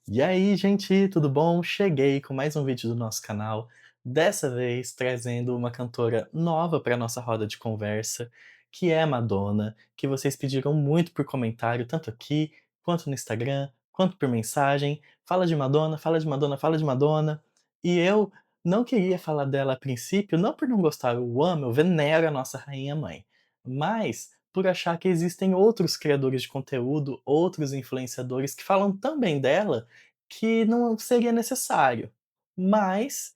E aí, gente, tudo bom? Cheguei com mais um vídeo do nosso canal, dessa vez trazendo uma cantora nova para nossa roda de conversa, que é a Madonna, que vocês pediram muito por comentário, tanto aqui, quanto no Instagram, quanto por mensagem. Fala de Madonna, fala de Madonna, fala de Madonna. E eu não queria falar dela a princípio, não por não gostar, eu amo, eu venero a nossa rainha mãe, mas por achar que existem outros criadores de conteúdo, outros influenciadores que falam tão bem dela que não seria necessário. Mas,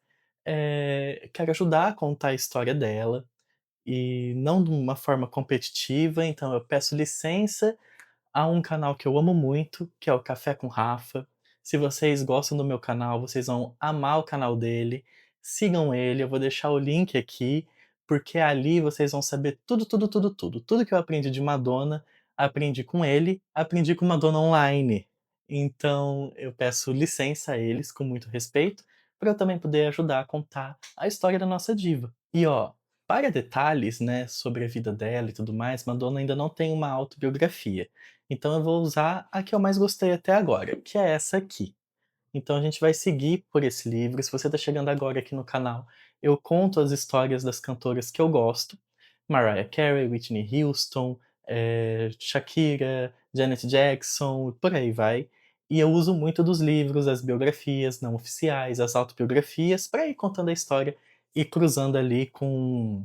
quero ajudar a contar a história dela, e não de uma forma competitiva, então eu peço licença a um canal que eu amo muito, que é o Café com Rafa. Se vocês gostam do meu canal, vocês vão amar o canal dele. Sigam ele, eu vou deixar o link aqui, porque ali vocês vão saber tudo, tudo, tudo, tudo. Tudo que eu aprendi de Madonna, aprendi com ele, aprendi com Madonna Online. Então eu peço licença a eles, com muito respeito, para eu também poder ajudar a contar a história da nossa diva. E ó, para detalhes, né, sobre a vida dela e tudo mais, Madonna ainda não tem uma autobiografia. Então eu vou usar a que eu mais gostei até agora, que é essa aqui. Então a gente vai seguir por esse livro. Se você está chegando agora aqui no canal, eu conto as histórias das cantoras que eu gosto. Mariah Carey, Whitney Houston, Shakira, Janet Jackson, por aí vai. E eu uso muito dos livros, as biografias não oficiais, as autobiografias, para ir contando a história e cruzando ali com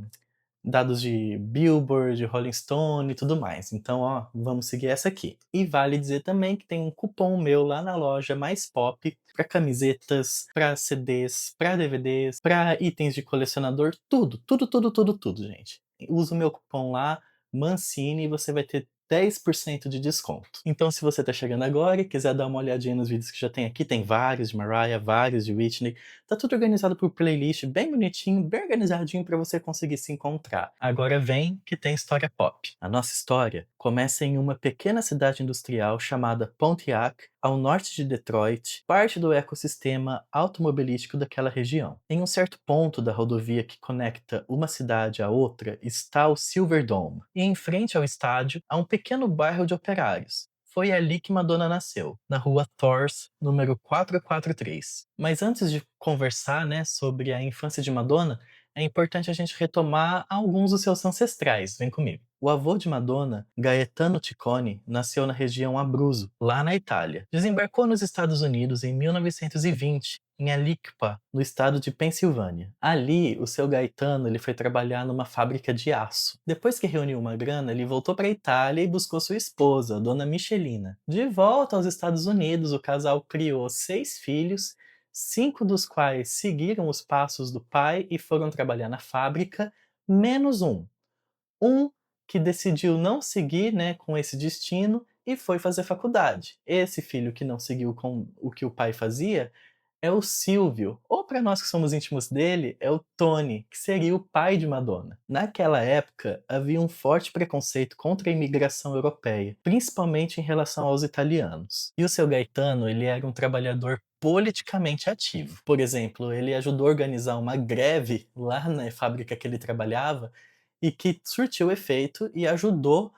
dados de Billboard, Rolling Stone e tudo mais. Então, ó, vamos seguir essa aqui. E vale dizer também que tem um cupom meu lá na loja Mais Pop para camisetas, para CDs, para DVDs, para itens de colecionador, tudo, tudo, tudo, tudo, tudo, gente. Usa o meu cupom lá, Mancini, e você vai ter 10% de desconto. Então, se você tá chegando agora e quiser dar uma olhadinha nos vídeos que já tem aqui, tem vários de Mariah, vários de Whitney, tá tudo organizado por playlist, bem bonitinho, bem organizadinho para você conseguir se encontrar. Agora vem que tem história pop. A nossa história começa em uma pequena cidade industrial chamada Pontiac, ao norte de Detroit, parte do ecossistema automobilístico daquela região. Em um certo ponto da rodovia que conecta uma cidade à outra está o Silverdome, e em frente ao estádio há um pequeno bairro de operários. Foi ali que Madonna nasceu, na rua Thors, número 443. Mas antes de conversar, né, sobre a infância de Madonna, é importante a gente retomar alguns dos seus ancestrais. Vem comigo. O avô de Madonna, Gaetano Ciccone, nasceu na região Abruzzo, lá na Itália. Desembarcou nos Estados Unidos em 1920, em Alicpa, no estado de Pensilvânia. Ali, o seu Gaetano ele foi trabalhar numa fábrica de aço. Depois que reuniu uma grana, ele voltou para a Itália e buscou sua esposa, a dona Michelina. De volta aos Estados Unidos, o casal criou 6 filhos, 5 dos quais seguiram os passos do pai e foram trabalhar na fábrica, menos um. Um que decidiu não seguir, né, com esse destino e foi fazer faculdade. Esse filho que não seguiu com o que o pai fazia é o Silvio, ou para nós que somos íntimos dele, é o Tony, que seria o pai de Madonna. Naquela época, havia um forte preconceito contra a imigração europeia, principalmente em relação aos italianos. E o seu Gaetano, ele era um trabalhador politicamente ativo. Por exemplo, ele ajudou a organizar uma greve lá na fábrica que ele trabalhava e que surtiu efeito e ajudou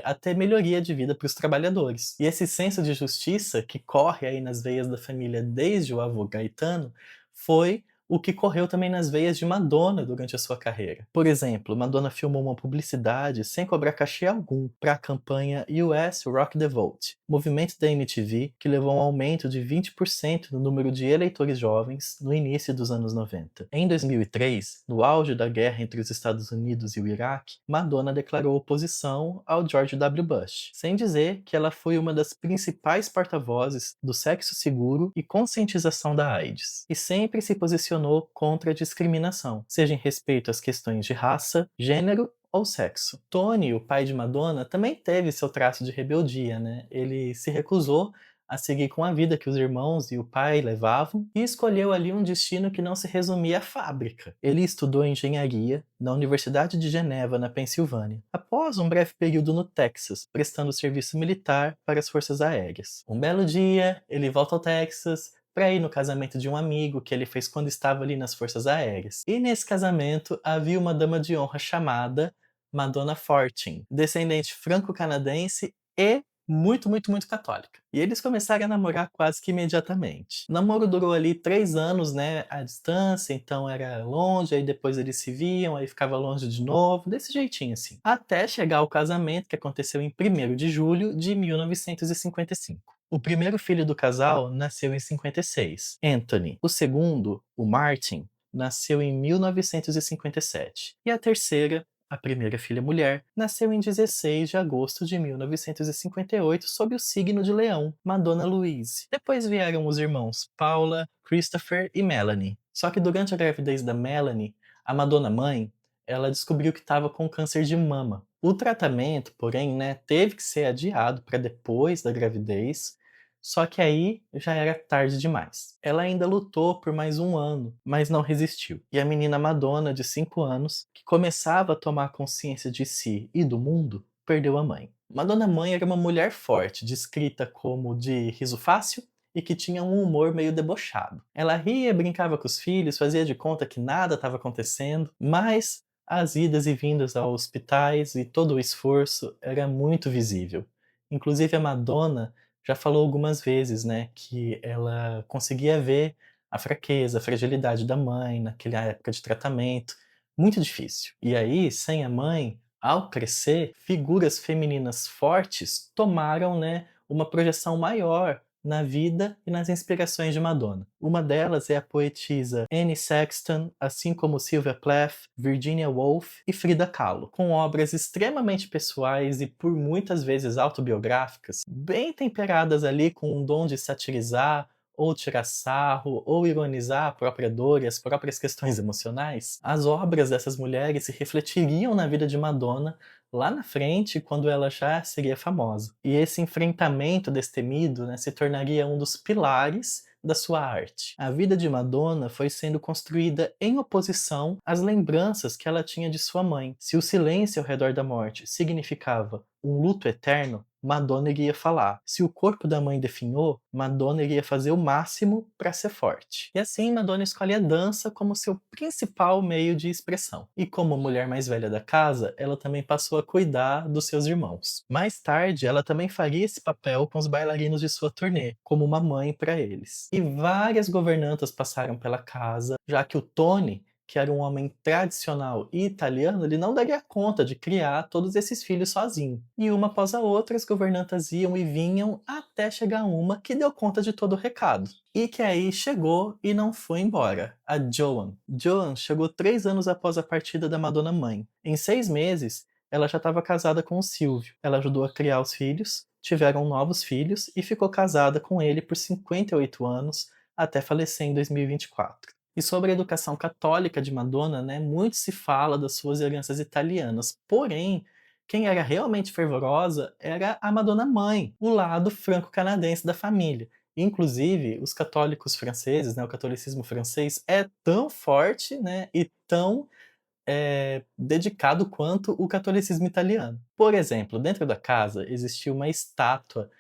a ter melhoria de vida para os trabalhadores. E esse senso de justiça que corre aí nas veias da família desde o avô Gaetano foi o que correu também nas veias de Madonna durante a sua carreira. Por exemplo, Madonna filmou uma publicidade sem cobrar cachê algum para a campanha US Rock the Vote, movimento da MTV que levou a um aumento de 20% no número de eleitores jovens no início dos anos 90. Em 2003, no auge da guerra entre os Estados Unidos e o Iraque, Madonna declarou oposição ao George W. Bush, sem dizer que ela foi uma das principais porta-vozes do sexo seguro e conscientização da AIDS, e sempre se posicionou contra a discriminação, seja em respeito às questões de raça, gênero ou sexo. Tony, o pai de Madonna, também teve seu traço de rebeldia, né? Ele se recusou a seguir com a vida que os irmãos e o pai levavam e escolheu ali um destino que não se resumia à fábrica. Ele estudou engenharia na Universidade de Geneva, na Pensilvânia, após um breve período no Texas, prestando serviço militar para as forças aéreas. Um belo dia, ele volta ao Texas para ir no casamento de um amigo que ele fez quando estava ali nas forças aéreas. E nesse casamento havia uma dama de honra chamada Madonna Fortin, descendente franco-canadense e muito, muito, muito católica. E eles começaram a namorar quase que imediatamente. O namoro durou ali 3 anos, né, à distância, então era longe, aí depois eles se viam, aí ficava longe de novo, desse jeitinho assim. Até chegar ao casamento, que aconteceu em 1º de julho de 1955. O primeiro filho do casal nasceu em 56, Anthony. O segundo, o Martin, nasceu em 1957. E a terceira, a primeira filha mulher, nasceu em 16 de agosto de 1958 sob o signo de Leão, Madonna Louise. Depois vieram os irmãos Paula, Christopher e Melanie. Só que durante a gravidez da Melanie, a Madonna mãe, ela descobriu que estava com câncer de mama. O tratamento, porém, né, teve que ser adiado para depois da gravidez, só que aí já era tarde demais. Ela ainda lutou por mais um ano, mas não resistiu. E a menina Madonna, de 5 anos, que começava a tomar consciência de si e do mundo, perdeu a mãe. Madonna mãe era uma mulher forte, descrita como de riso fácil e que tinha um humor meio debochado. Ela ria, brincava com os filhos, fazia de conta que nada estava acontecendo, mas as idas e vindas aos hospitais e todo o esforço era muito visível. Inclusive a Madonna já falou algumas vezes, né, que ela conseguia ver a fraqueza, a fragilidade da mãe naquela época de tratamento, muito difícil. E aí, sem a mãe, ao crescer, figuras femininas fortes tomaram, né, uma projeção maior na vida e nas inspirações de Madonna. Uma delas é a poetisa Annie Sexton, assim como Sylvia Plath, Virginia Woolf e Frida Kahlo, com obras extremamente pessoais e por muitas vezes autobiográficas, bem temperadas ali com um dom de satirizar ou tirar sarro, ou ironizar a própria dor e as próprias questões emocionais. As obras dessas mulheres se refletiriam na vida de Madonna lá na frente, quando ela já seria famosa. E esse enfrentamento destemido, né, se tornaria um dos pilares da sua arte. A vida de Madonna foi sendo construída em oposição às lembranças que ela tinha de sua mãe. Se o silêncio ao redor da morte significava um luto eterno, Madonna iria falar. Se o corpo da mãe definhou, Madonna iria fazer o máximo para ser forte. E assim, Madonna escolhe a dança como seu principal meio de expressão. E como mulher mais velha da casa, ela também passou a cuidar dos seus irmãos. Mais tarde, ela também faria esse papel com os bailarinos de sua turnê, como uma mãe para eles. E várias governantas passaram pela casa, já que o Tony, que era um homem tradicional e italiano, ele não daria conta de criar todos esses filhos sozinho. E uma após a outra, as governantas iam e vinham até chegar uma que deu conta de todo o recado. E que aí chegou e não foi embora, a Joan. Joan chegou 3 anos após a partida da Madonna mãe. Em 6 meses, ela já estava casada com o Silvio. Ela ajudou a criar os filhos, tiveram novos filhos e ficou casada com ele por 58 anos até falecer em 2024. E sobre a educação católica de Madonna, né, muito se fala das suas heranças italianas. Porém, quem era realmente fervorosa era a Madonna mãe, o lado franco-canadense da família. Inclusive, os católicos franceses, né, o catolicismo francês é tão forte, né, e tão dedicado quanto o catolicismo italiano. Por exemplo, dentro da casa existia uma estátua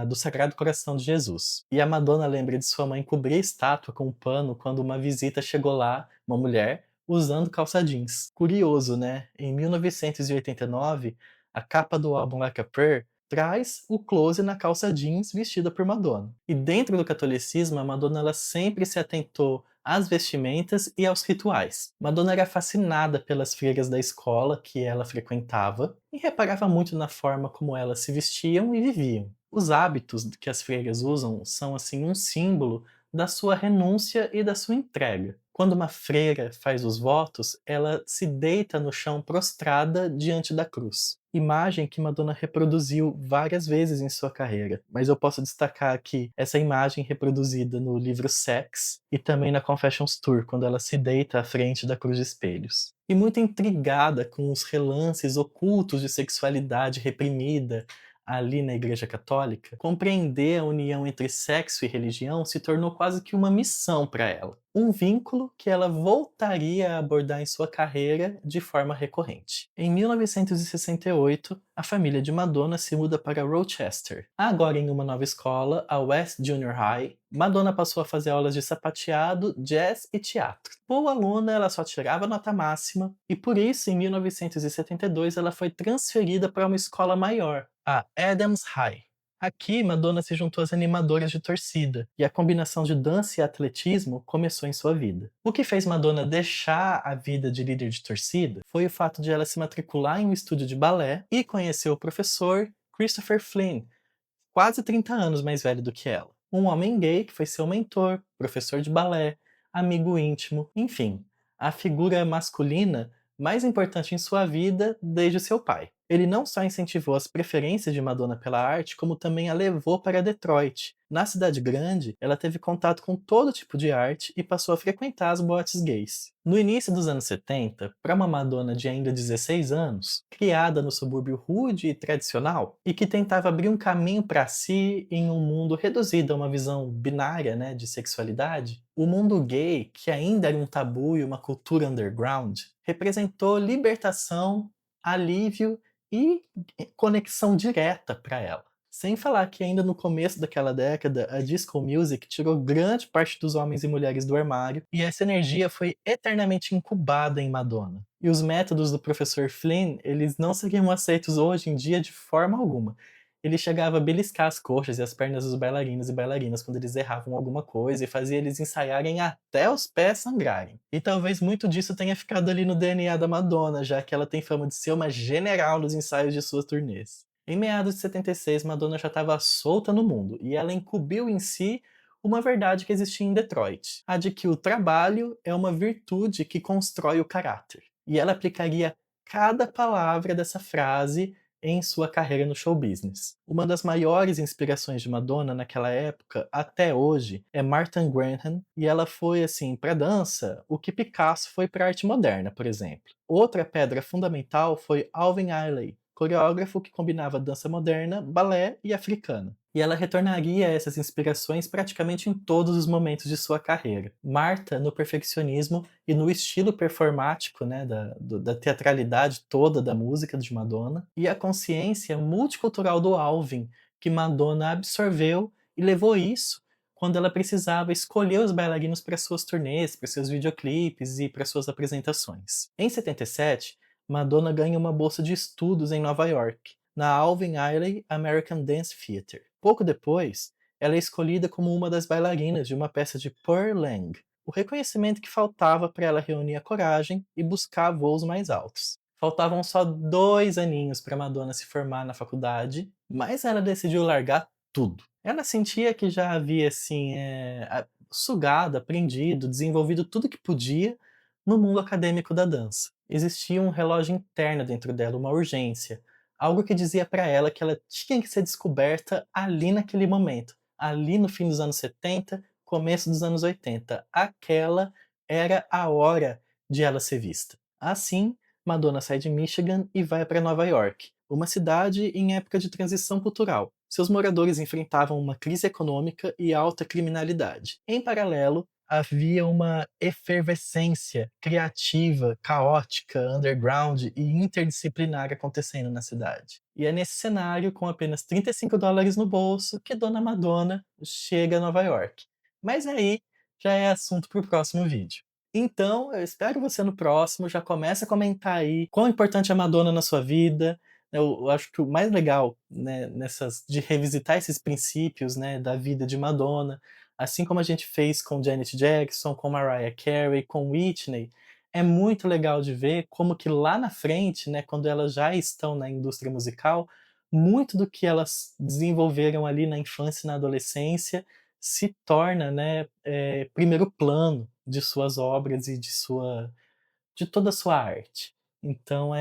do Sagrado Coração de Jesus. E a Madonna lembra de sua mãe cobrir a estátua com um pano quando uma visita chegou lá, uma mulher, usando calça jeans. Curioso, né? Em 1989, a capa do álbum Like a Prayer traz o close na calça jeans vestida por Madonna. E dentro do catolicismo, a Madonna ela sempre se atentou às vestimentas e aos rituais. Madonna era fascinada pelas freiras da escola que ela frequentava e reparava muito na forma como elas se vestiam e viviam. Os hábitos que as freiras usam são assim um símbolo da sua renúncia e da sua entrega. Quando uma freira faz os votos, ela se deita no chão prostrada diante da cruz. Imagem que Madonna reproduziu várias vezes em sua carreira, mas eu posso destacar aqui essa imagem reproduzida no livro Sex e também na Confessions Tour, quando ela se deita à frente da cruz de espelhos. E muito intrigada com os relances ocultos de sexualidade reprimida ali na Igreja Católica, compreender a união entre sexo e religião se tornou quase que uma missão para ela. Um vínculo que ela voltaria a abordar em sua carreira de forma recorrente. Em 1968, a família de Madonna se muda para Rochester. Agora em uma nova escola, a West Junior High, Madonna passou a fazer aulas de sapateado, jazz e teatro. Boa aluna, ela só tirava nota máxima e por isso, em 1972, ela foi transferida para uma escola maior, A Adams High. Aqui, Madonna se juntou às animadoras de torcida, e a combinação de dança e atletismo começou em sua vida. O que fez Madonna deixar a vida de líder de torcida foi o fato de ela se matricular em um estúdio de balé e conhecer o professor Christopher Flynn, quase 30 anos mais velho do que ela. Um homem gay que foi seu mentor, professor de balé, amigo íntimo, enfim, a figura masculina mais importante em sua vida desde seu pai. Ele não só incentivou as preferências de Madonna pela arte, como também a levou para Detroit. Na cidade grande, ela teve contato com todo tipo de arte e passou a frequentar as boates gays. No início dos anos 70, para uma Madonna de ainda 16 anos, criada no subúrbio rude e tradicional, e que tentava abrir um caminho para si em um mundo reduzido a uma visão binária, né, de sexualidade, o mundo gay, que ainda era um tabu e uma cultura underground, representou libertação, alívio e conexão direta para ela. Sem falar que ainda no começo daquela década, a disco music tirou grande parte dos homens e mulheres do armário, e essa energia foi eternamente incubada em Madonna. E os métodos do professor Flynn, eles não seriam aceitos hoje em dia de forma alguma. Ele chegava a beliscar as coxas e as pernas dos bailarinos e bailarinas quando eles erravam alguma coisa e fazia eles ensaiarem até os pés sangrarem. E talvez muito disso tenha ficado ali no DNA da Madonna, já que ela tem fama de ser uma general nos ensaios de suas turnês. Em meados de 76, Madonna já estava solta no mundo, e ela incumbiu em si uma verdade que existia em Detroit, a de que o trabalho é uma virtude que constrói o caráter. E ela aplicaria cada palavra dessa frase em sua carreira no show business. Uma das maiores inspirações de Madonna naquela época, até hoje, é Martha Graham, e ela foi, assim, para dança, o que Picasso foi para arte moderna, por exemplo. Outra pedra fundamental foi Alvin Ailey, coreógrafo que combinava dança moderna, balé e africana. E ela retornaria a essas inspirações praticamente em todos os momentos de sua carreira. Martha no perfeccionismo e no estilo performático, né, da teatralidade toda da música de Madonna, e a consciência multicultural do Alvin, que Madonna absorveu e levou isso quando ela precisava escolher os bailarinos para suas turnês, para seus videoclipes e para suas apresentações. Em 77, Madonna ganha uma bolsa de estudos em Nova York, na Alvin Ailey American Dance Theatre. Pouco depois, ela é escolhida como uma das bailarinas de uma peça de Pearl Lang, o reconhecimento que faltava para ela reunir a coragem e buscar voos mais altos. Faltavam só 2 aninhos para Madonna se formar na faculdade, mas ela decidiu largar tudo. Ela sentia que já havia assim, sugado, aprendido, desenvolvido tudo que podia no mundo acadêmico da dança. Existia um relógio interno dentro dela, uma urgência, algo que dizia para ela que ela tinha que ser descoberta ali naquele momento, ali no fim dos anos 70, começo dos anos 80. Aquela era a hora de ela ser vista. Assim, Madonna sai de Michigan e vai para Nova York, uma cidade em época de transição cultural. Seus moradores enfrentavam uma crise econômica e alta criminalidade. Em paralelo, havia uma efervescência criativa, caótica, underground e interdisciplinar acontecendo na cidade. E é nesse cenário, com apenas US$ 35 no bolso, que Dona Madonna chega a Nova York. Mas aí já é assunto para o próximo vídeo. Então, eu espero você no próximo. Já começa a comentar aí quão importante é a Madonna na sua vida. Eu acho que o mais legal, né, de revisitar esses princípios, né, da vida de Madonna, assim como a gente fez com Janet Jackson, com Mariah Carey, com Whitney, é muito legal de ver como que lá na frente, né, quando elas já estão na indústria musical, muito do que elas desenvolveram ali na infância e na adolescência se torna, né, primeiro plano de suas obras e de toda a sua arte. Então,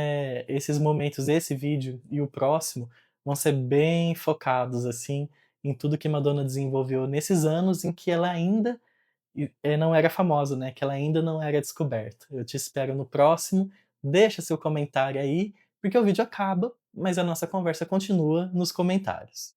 esses momentos, esse vídeo e o próximo, vão ser bem focados, assim, em tudo que Madonna desenvolveu nesses anos em que ela ainda não era famosa, né, que ela ainda não era descoberta. Eu te espero no próximo, deixa seu comentário aí, porque o vídeo acaba, mas a nossa conversa continua nos comentários.